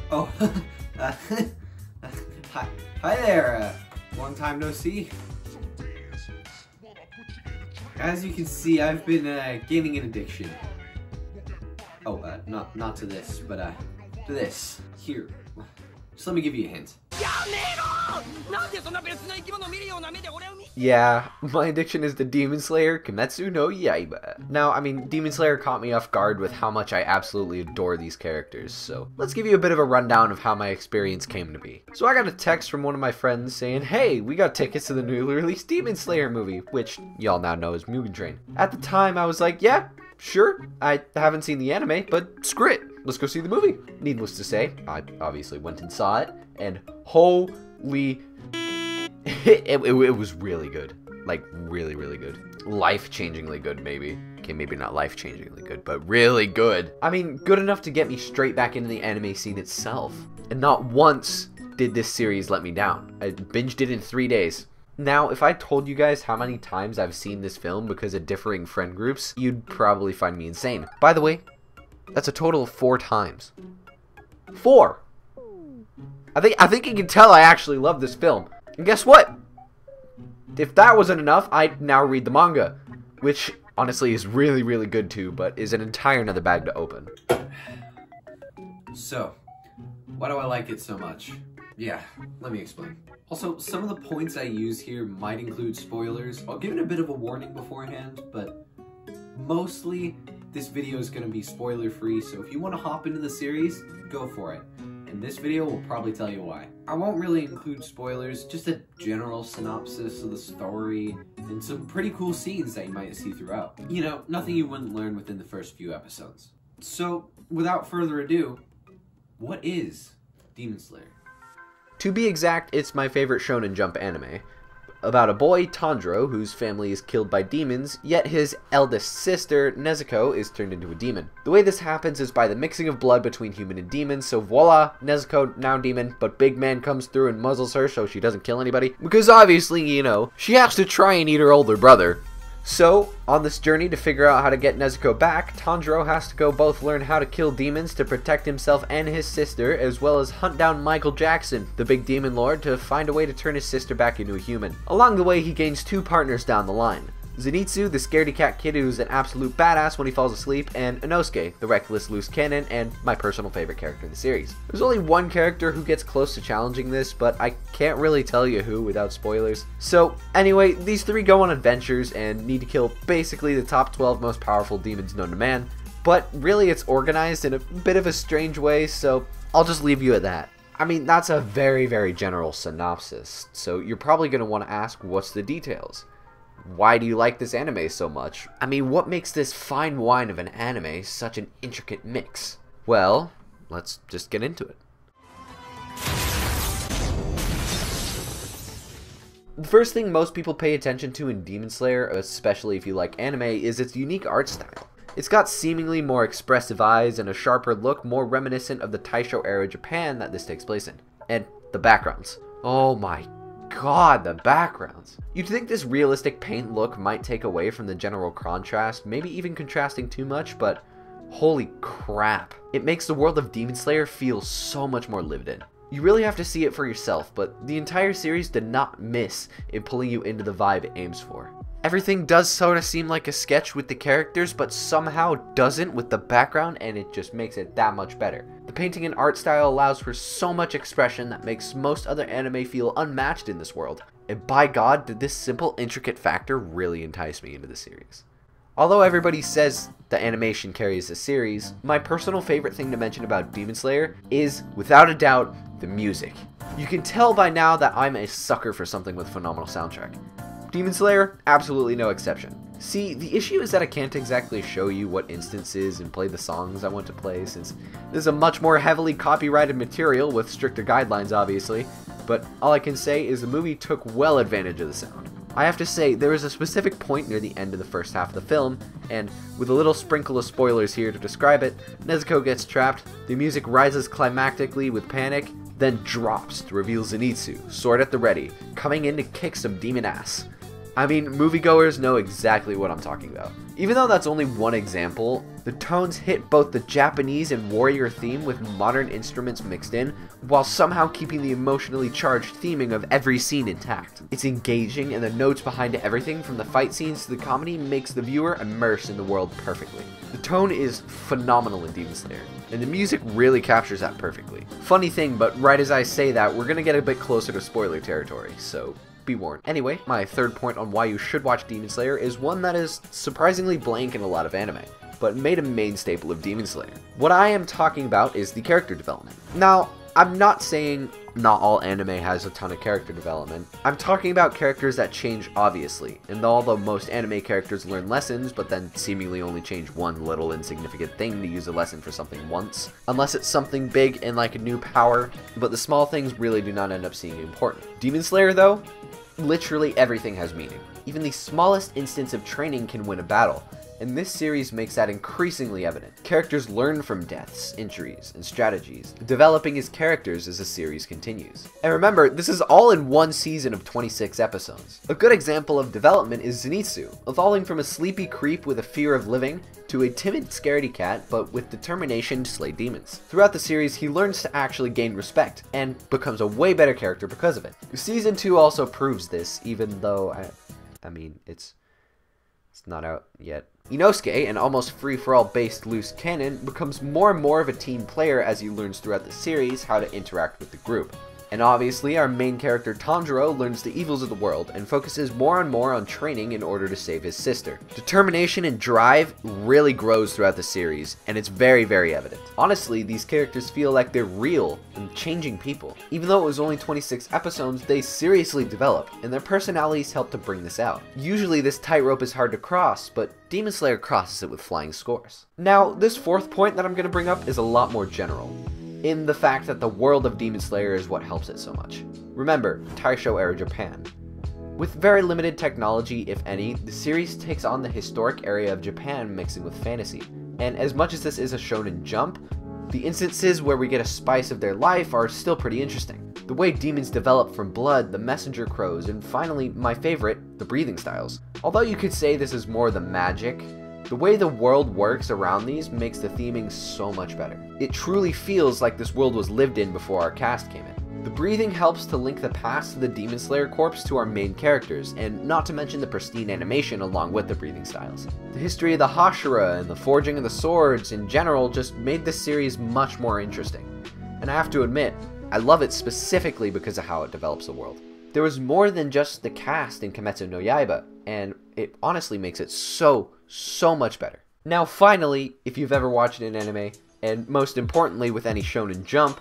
Oh, uh, hi there, long time no see. As you can see, I've been gaining an addiction. Oh, not to this, but to this. Here, just let me give you a hint. Yeah, my addiction is to Demon Slayer Kimetsu No Yaiba. Now, I mean, Demon Slayer caught me off guard with how much I absolutely adore these characters, so let's give you a bit of a rundown of how my experience came to be. So I got a text from one of my friends saying, hey, we got tickets to the newly released Demon Slayer movie, which y'all now know as Mugen. At the time, I was like, yeah, sure, I haven't seen the anime, but screw it, let's go see the movie. Needless to say, I obviously went and saw it, and holy it was really good. Like, really, really good. Life-changingly good, maybe. Okay, maybe not life-changingly good, but really good. I mean, good enough to get me straight back into the anime scene itself. And not once did this series let me down. I binged it in 3 days. Now, if I told you guys how many times I've seen this film because of differing friend groups, you'd probably find me insane. By the way, that's a total of 4 times. 4! I think you can tell I actually love this film. And guess what? If that wasn't enough, I'd now read the manga, which honestly is really, really good too, but is an entire another bag to open. So, why do I like it so much? Yeah, let me explain. Also, some of the points I use here might include spoilers. I'll give it a bit of a warning beforehand, but mostly this video is going to be spoiler free, so if you want to hop into the series, go for it. And this video will probably tell you why. I won't really include spoilers, just a general synopsis of the story, and some pretty cool scenes that you might see throughout. You know, nothing you wouldn't learn within the first few episodes. So, without further ado, what is Demon Slayer? To be exact, it's my favorite Shonen Jump anime. About a boy, Tanjiro, whose family is killed by demons, yet his eldest sister, Nezuko, is turned into a demon. The way this happens is by the mixing of blood between human and demon, so voila, Nezuko now demon, but Big Man comes through and muzzles her so she doesn't kill anybody, because obviously, you know, she has to try and eat her older brother. So, on this journey to figure out how to get Nezuko back, Tanjiro has to go both learn how to kill demons to protect himself and his sister, as well as hunt down Michael Jackson, the big demon lord, to find a way to turn his sister back into a human. Along the way, he gains 2 partners down the line. Zenitsu, the scaredy cat kid who's an absolute badass when he falls asleep, and Inosuke, the reckless loose cannon, and my personal favorite character in the series. There's only one character who gets close to challenging this, but I can't really tell you who without spoilers. So, anyway, these 3 go on adventures and need to kill basically the top 12 most powerful demons known to man, but really it's organized in a bit of a strange way, so I'll just leave you at that. I mean, that's a very, very general synopsis, so you're probably going to want to ask, what's the details? Why do you like this anime so much? I mean, what makes this fine wine of an anime such an intricate mix? Well, let's just get into it. The first thing most people pay attention to in Demon Slayer, especially if you like anime, is its unique art style. It's got seemingly more expressive eyes and a sharper look more reminiscent of the Taisho era Japan that this takes place in. And the backgrounds. Oh my god, the backgrounds. You'd think this realistic paint look might take away from the general contrast, maybe even contrasting too much, but holy crap. It makes the world of Demon Slayer feel so much more lived in. You really have to see it for yourself, but the entire series did not miss in pulling you into the vibe it aims for. Everything does sort of seem like a sketch with the characters, but somehow doesn't with the background, and it just makes it that much better. The painting and art style allows for so much expression that makes most other anime feel unmatched in this world. And by God, did this simple, intricate factor really entice me into the series. Although everybody says the animation carries the series, my personal favorite thing to mention about Demon Slayer is, without a doubt, the music. You can tell by now that I'm a sucker for something with a phenomenal soundtrack. Demon Slayer, absolutely no exception. See, the issue is that I can't exactly show you what instances and play the songs I want to play, since this is a much more heavily copyrighted material with stricter guidelines obviously, but all I can say is the movie took well advantage of the sound. I have to say, there is a specific point near the end of the first half of the film, and with a little sprinkle of spoilers here to describe it, Nezuko gets trapped, the music rises climactically with panic, then drops to reveal Zenitsu, sword at the ready, coming in to kick some demon ass. I mean, moviegoers know exactly what I'm talking about. Even though that's only one example, The tones hit both the Japanese and warrior theme with modern instruments mixed in, while somehow keeping the emotionally charged theming of every scene intact. It's engaging, and the notes behind everything from the fight scenes to the comedy makes the viewer immersed in the world perfectly. The tone is phenomenal in Demon Slayer, and the music really captures that perfectly. Funny thing, but right as I say that, we're gonna get a bit closer to spoiler territory, so be warned. Anyway, my third point on why you should watch Demon Slayer is one that is surprisingly blank in a lot of anime, but made a main staple of Demon Slayer. What I am talking about is the character development. Now, I'm not saying not all anime has a ton of character development. I'm talking about characters that change obviously, and although most anime characters learn lessons, but then seemingly only change one little insignificant thing to use a lesson for something once, unless it's something big and like a new power, but the small things really do not end up seeming important. Demon Slayer though, literally everything has meaning. Even the smallest instance of training can win a battle, and this series makes that increasingly evident. Characters learn from deaths, injuries, and strategies, developing as characters as the series continues. And remember, this is all in one season of 26 episodes. A good example of development is Zenitsu, evolving from a sleepy creep with a fear of living to a timid scaredy cat but with determination to slay demons. Throughout the series, he learns to actually gain respect, and becomes a way better character because of it. Season 2 also proves this, even though, I mean, it's not out yet. Inosuke, an almost free-for-all based loose cannon, becomes more and more of a team player as he learns throughout the series how to interact with the group. And obviously, our main character Tanjiro learns the evils of the world and focuses more and more on training in order to save his sister. Determination and drive really grows throughout the series, and it's very, very evident. Honestly, these characters feel like they're real and changing people. Even though it was only 26 episodes, they seriously develop, and their personalities help to bring this out. Usually this tightrope is hard to cross, but Demon Slayer crosses it with flying scores. Now, this fourth point that I'm going to bring up is a lot more general, in the fact that the world of Demon Slayer is what helps it so much. Remember, Taisho era Japan. With very limited technology, if any, the series takes on the historic area of Japan mixing with fantasy. And as much as this is a shonen jump, the instances where we get a spice of their life are still pretty interesting. The way demons develop from blood, the messenger crows, and finally, my favorite, the breathing styles. Although you could say this is more the magic, the way the world works around these makes the theming so much better. It truly feels like this world was lived in before our cast came in. The breathing helps to link the past of the Demon Slayer corpse to our main characters, and not to mention the pristine animation along with the breathing styles. The history of the Hashira and the forging of the swords in general just made this series much more interesting. And I have to admit, I love it specifically because of how it develops the world. There was more than just the cast in Kimetsu No Yaiba, and it honestly makes it so much better. Now finally, if you've ever watched an anime, and most importantly with any shonen jump,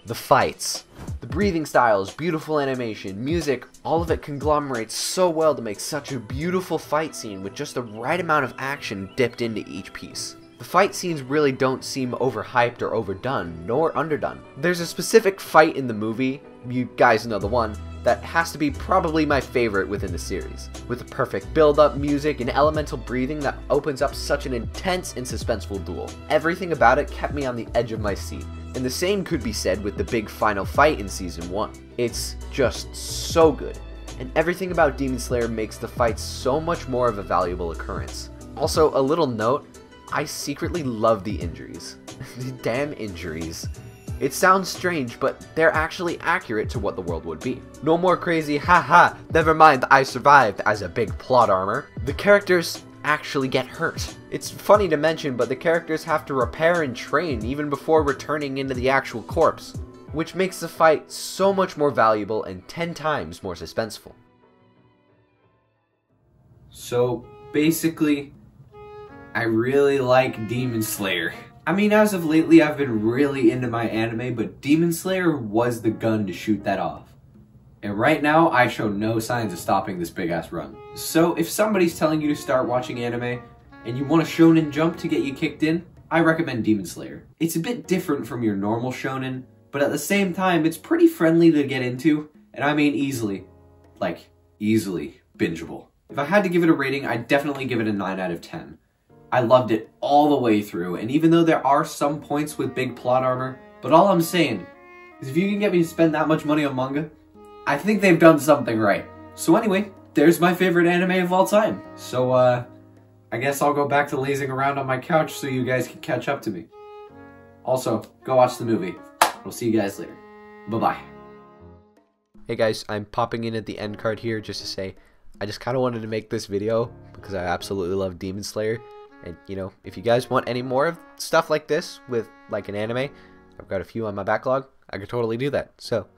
the fights. The breathing styles, beautiful animation, music, all of it conglomerates so well to make such a beautiful fight scene with just the right amount of action dipped into each piece. The fight scenes really don't seem overhyped or overdone, nor underdone. There's a specific fight in the movie, you guys know the one, that has to be probably my favorite within the series, with the perfect build-up music and elemental breathing that opens up such an intense and suspenseful duel. Everything about it kept me on the edge of my seat, and the same could be said with the big final fight in Season 1. It's just so good, and everything about Demon Slayer makes the fight so much more of a valuable occurrence. Also, a little note, I secretly love the injuries. The damn injuries. It sounds strange, but they're actually accurate to what the world would be. No more crazy, haha, never mind, I survived as a big plot armor. The characters actually get hurt. It's funny to mention, but the characters have to repair and train even before returning into the actual corpse, which makes the fight so much more valuable and 10 times more suspenseful. So, basically, I really like Demon Slayer. I mean, as of lately, I've been really into my anime, but Demon Slayer was the gun to shoot that off. And right now, I show no signs of stopping this big-ass run. So, if somebody's telling you to start watching anime, and you want a shonen jump to get you kicked in, I recommend Demon Slayer. It's a bit different from your normal shonen, but at the same time, it's pretty friendly to get into, and I mean easily. Like, easily bingeable. If I had to give it a rating, I'd definitely give it a 9 out of 10. I loved it all the way through, and even though there are some points with big plot armor, but all I'm saying is if you can get me to spend that much money on manga, I think they've done something right. So anyway, there's my favorite anime of all time. So, I guess I'll go back to lazing around on my couch so you guys can catch up to me. Also, go watch the movie. We'll see you guys later. Bye-bye. Hey guys, I'm popping in at the end card here just to say, I just kind of wanted to make this video because I absolutely love Demon Slayer. And, you know, if you guys want any more of stuff like this with, like, an anime, I've got a few on my backlog. I could totally do that. So,